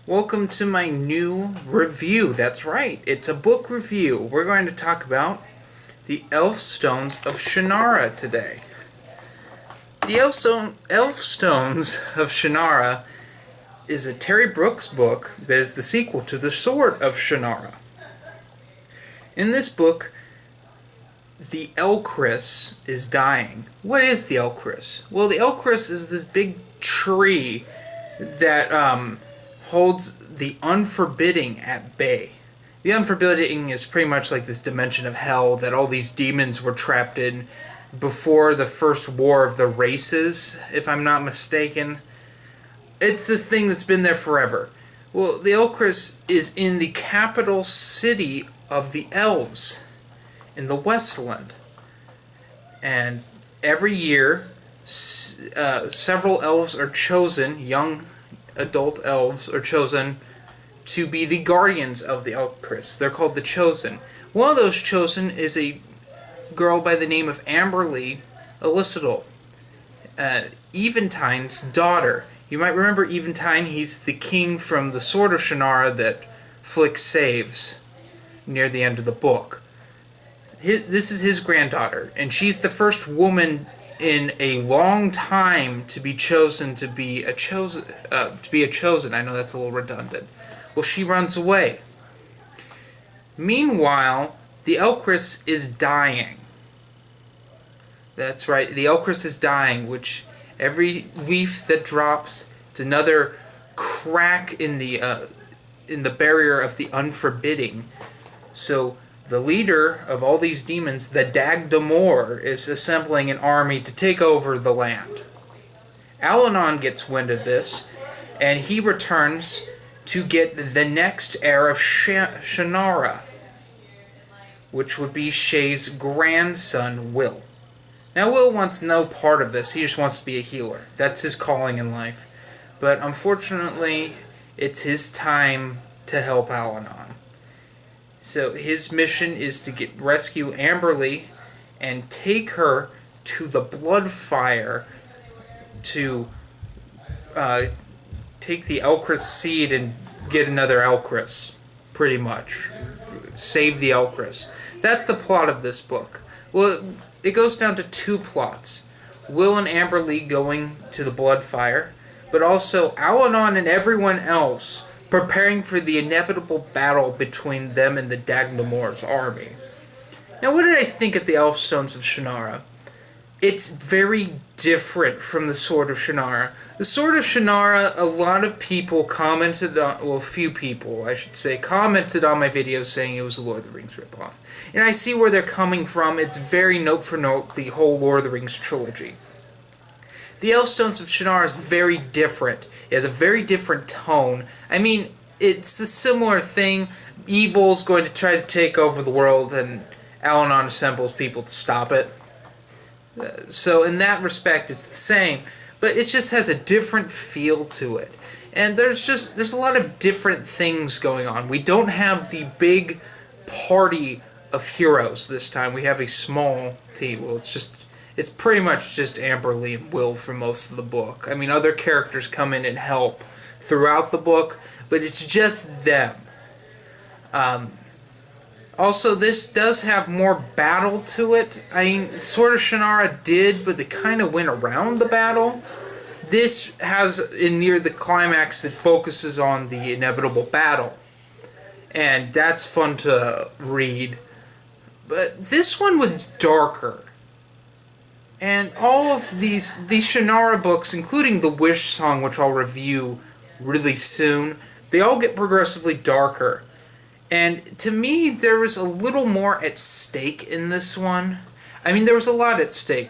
Welcome to my new review. That's right, it's a book review. We're going to talk about the Elfstones of Shannara today. The Elfstones of Shannara is a Terry Brooks book that is the sequel to The Sword of Shannara. In this book, the Elcris is dying. What is the Elcris? Well, the Elcris is this big tree that holds the unforbidding at bay. The unforbidding is pretty much like this dimension of hell that all these demons were trapped in before the first war of the races, if I'm not mistaken. It's the thing that's been there forever. Well, the Elcris is in the capital city of the elves, in the Westland. And every year, several elves are chosen, young adult elves are chosen to be the guardians of the Elcris. They're called the Chosen. One of those chosen is a girl by the name of Amberly Elicital, Eventine's daughter. You might remember Eventine. He's the king from the Sword of Shannara that Flick saves near the end of the book. This is his granddaughter, and she's the first woman in a long time to be chosen to be a chosen. I know that's a little redundant. Well, she runs away. Meanwhile, the Elcris is dying. That's right, the Elcris is dying, which every leaf that drops, it's another crack in the barrier of the unforbidding. So the leader of all these demons, the Dagdamor, is assembling an army to take over the land. Alanon gets wind of this, and he returns to get the next heir of Shannara, which would be Shay's grandson, Will. Now, Will wants no part of this. He just wants to be a healer. That's his calling in life. But unfortunately, it's his time to help Alanon. So his mission is to rescue Amberly and take her to the Bloodfire to take the Elcris seed and get another Elcris, pretty much. Save the Elcris. That's the plot of this book. Well, it goes down to two plots. Will and Amberly going to the Bloodfire, but also Alanon and everyone else preparing for the inevitable battle between them and the Dagdamor's army. Now, what did I think of the Elfstones of Shannara? It's very different from the Sword of Shannara. The Sword of Shannara, a lot of people commented on, well, a few people, I should say, commented on my videos saying it was a Lord of the Rings ripoff. And I see where they're coming from. It's very note for note, the whole Lord of the Rings trilogy. The Elfstones of Shannara is very different. It has a very different tone. I mean, it's a similar thing. Evil's going to try to take over the world, and Alanon assembles people to stop it. So in that respect, it's the same, but it just has a different feel to it. And there's a lot of different things going on. We don't have the big party of heroes this time. We have a small team. Well, it's pretty much just Amberly and Will for most of the book. I mean, other characters come in and help throughout the book, but it's just them. Also, this does have more battle to it. I mean, Sword of Shannara did, but they kind of went around the battle. This has, near the climax, that focuses on the inevitable battle. And that's fun to read. But this one was darker. And all of these Shannara books, including the Wish Song, which I'll review really soon, they all get progressively darker. And to me, there was a little more at stake in this one. I mean, there was a lot at stake.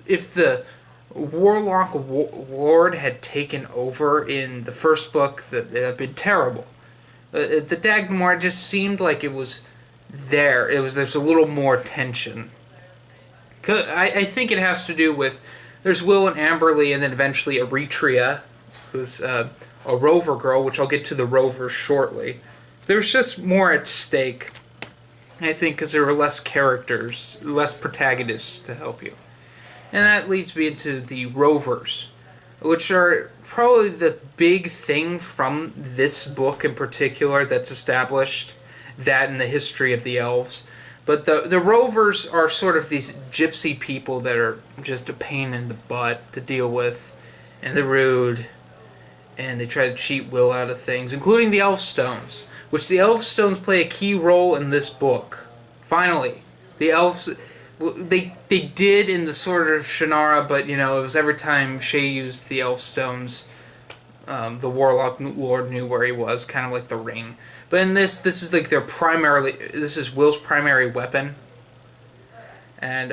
If the Warlock Lord had taken over in the first book, that would have been terrible. The Dagmar just seemed like it was there. There's a little more tension. I think it has to do with, there's Will and Amberly, and then eventually Eritrea, who's a rover girl, which I'll get to the rovers shortly. There's just more at stake, I think, because there were less characters, less protagonists to help you. And that leads me into the rovers. which are probably the big thing from this book in particular that's established, that in the history of the elves. But the rovers are sort of these gypsy people that are just a pain in the butt to deal with, and they're rude, and they try to cheat Will out of things, including the Elfstones, which the Elfstones play a key role in this book. Finally, the elves, they did in the Sword of Shannara, but it was every time Shay used the Elfstones, the Warlock Lord knew where he was, kind of like the ring. But in this is like this is Will's primary weapon. And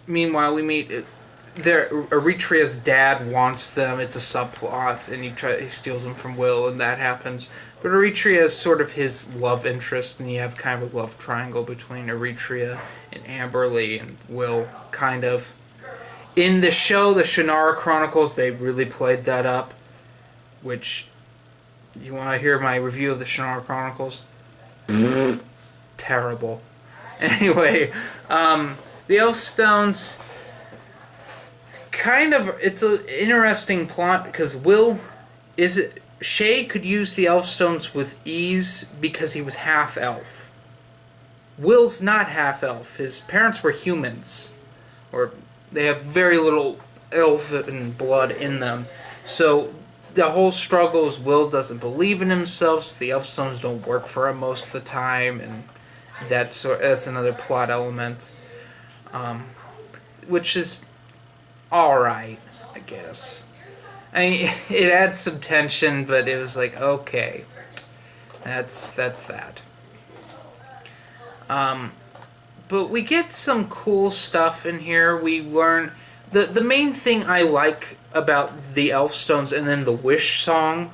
meanwhile, we meet Eritrea's dad wants them. It's a subplot, and he steals them from Will, and that happens. But Eritrea is sort of his love interest, and you have kind of a love triangle between Eritrea and Amberly and Will, kind of. In the show, the Shannara Chronicles, they really played that up, which... You want to hear my review of the Shannara Chronicles? Terrible. Anyway, the Elfstones, kind of, it's an interesting plot because Shay could use the Elfstones with ease because he was half-elf. Will's not half-elf. His parents were humans, or they have very little elven blood in them. So the whole struggle is Will doesn't believe in himself, so the Elfstones don't work for him most of the time, and that's another plot element, which is alright, I guess. I mean, it adds some tension, but it was like, okay, that's that. But we get some cool stuff in here. We learn... The main thing I like about the Elfstones and then the Wish Song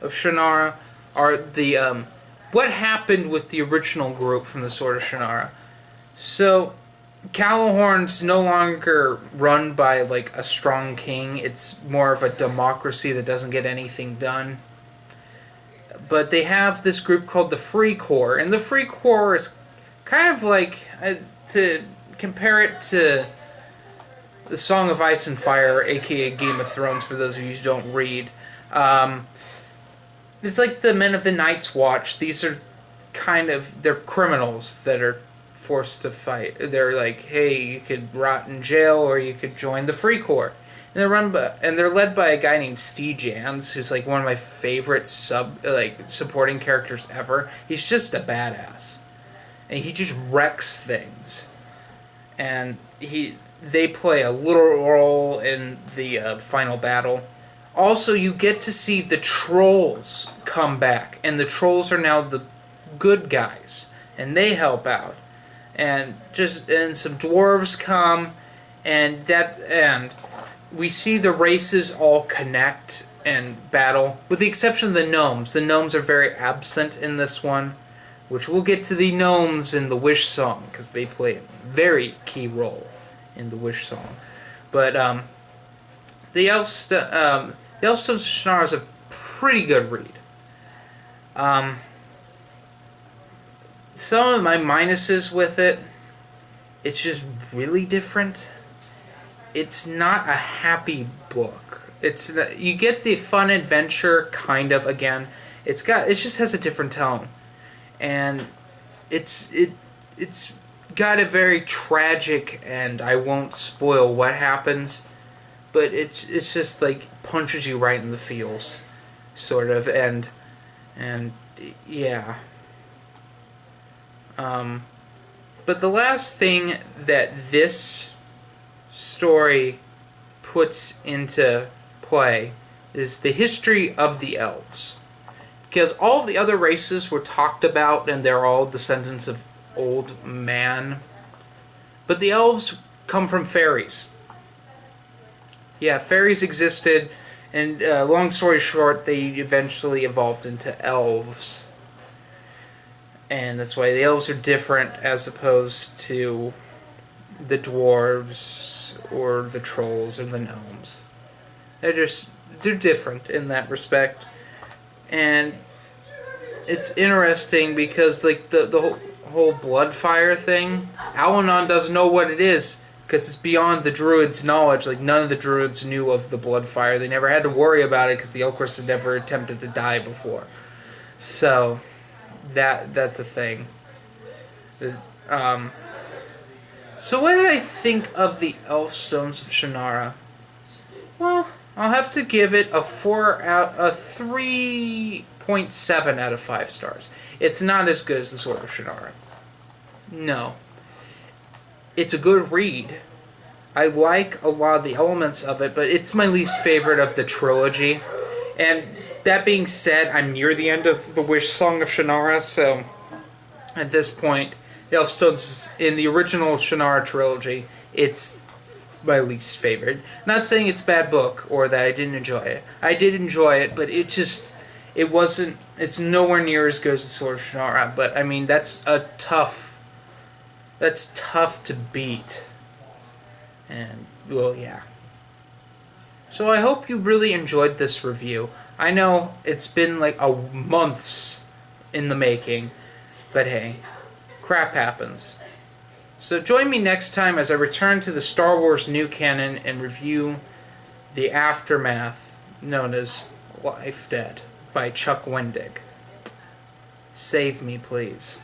of Shannara are the what happened with the original group from the Sword of Shannara. So, Callahorn's no longer run by like a strong king. It's more of a democracy that doesn't get anything done. But they have this group called the Free Corps, and the Free Corps is kind of like, to compare it to the Song of Ice and Fire, aka Game of Thrones, for those of you who don't read. It's like the Men of the Night's Watch. These are they're criminals that are forced to fight. They're like, hey, you could rot in jail or you could join the Free Corps. And they're led by a guy named Jans, who's like one of my favorite supporting characters ever. He's just a badass. And he just wrecks things. And they play a little role in the final battle. Also, you get to see the trolls come back, and the trolls are now the good guys, and they help out. And some dwarves come, and we see the races all connect and battle, with the exception of the gnomes. The gnomes are very absent in this one, which we'll get to the gnomes in the Wish Song, because they play a very key role in the Wish Song. But the Elfstones of Shannara is a pretty good read. Some of my minuses with it, it's just really different. It's not a happy book. You get the fun adventure kind of again. It just has a different tone, and it's got a very tragic, and I won't spoil what happens, but it's just like punches you right in the feels, sort of, and yeah. But the last thing that this story puts into play is the history of the elves. Because all of the other races were talked about, and they're all descendants of old man. But the elves come from fairies. Yeah, fairies existed, and long story short, they eventually evolved into elves. And that's why the elves are different as opposed to the dwarves or the trolls or the gnomes. They're different in that respect. And it's interesting because like the whole blood fire thing, Alanon doesn't know what it is because it's beyond the druids' knowledge. Like, none of the druids knew of the Bloodfire. They never had to worry about it because the Elcris had never attempted to die before. So, that's a thing. Um, so what did I think of the Elfstones of Shannara? Well, I'll have to give it a 3.7 out of 5 stars. It's not as good as the Sword of Shannara. No. It's a good read. I like a lot of the elements of it, but it's my least favorite of the trilogy. And that being said, I'm near the end of the Wish Song of Shannara, so at this point, the Elfstones in the original Shannara trilogy, it's my least favorite. Not saying it's a bad book or that I didn't enjoy it. I did enjoy it, but it's nowhere near as good as the Sword of Shannara. But I mean, that's tough to beat. And, well, yeah. So I hope you really enjoyed this review. I know it's been like months in the making, but hey, crap happens. So join me next time as I return to the Star Wars New Canon and review the aftermath known as Life Dead by Chuck Wendig. Save me, please.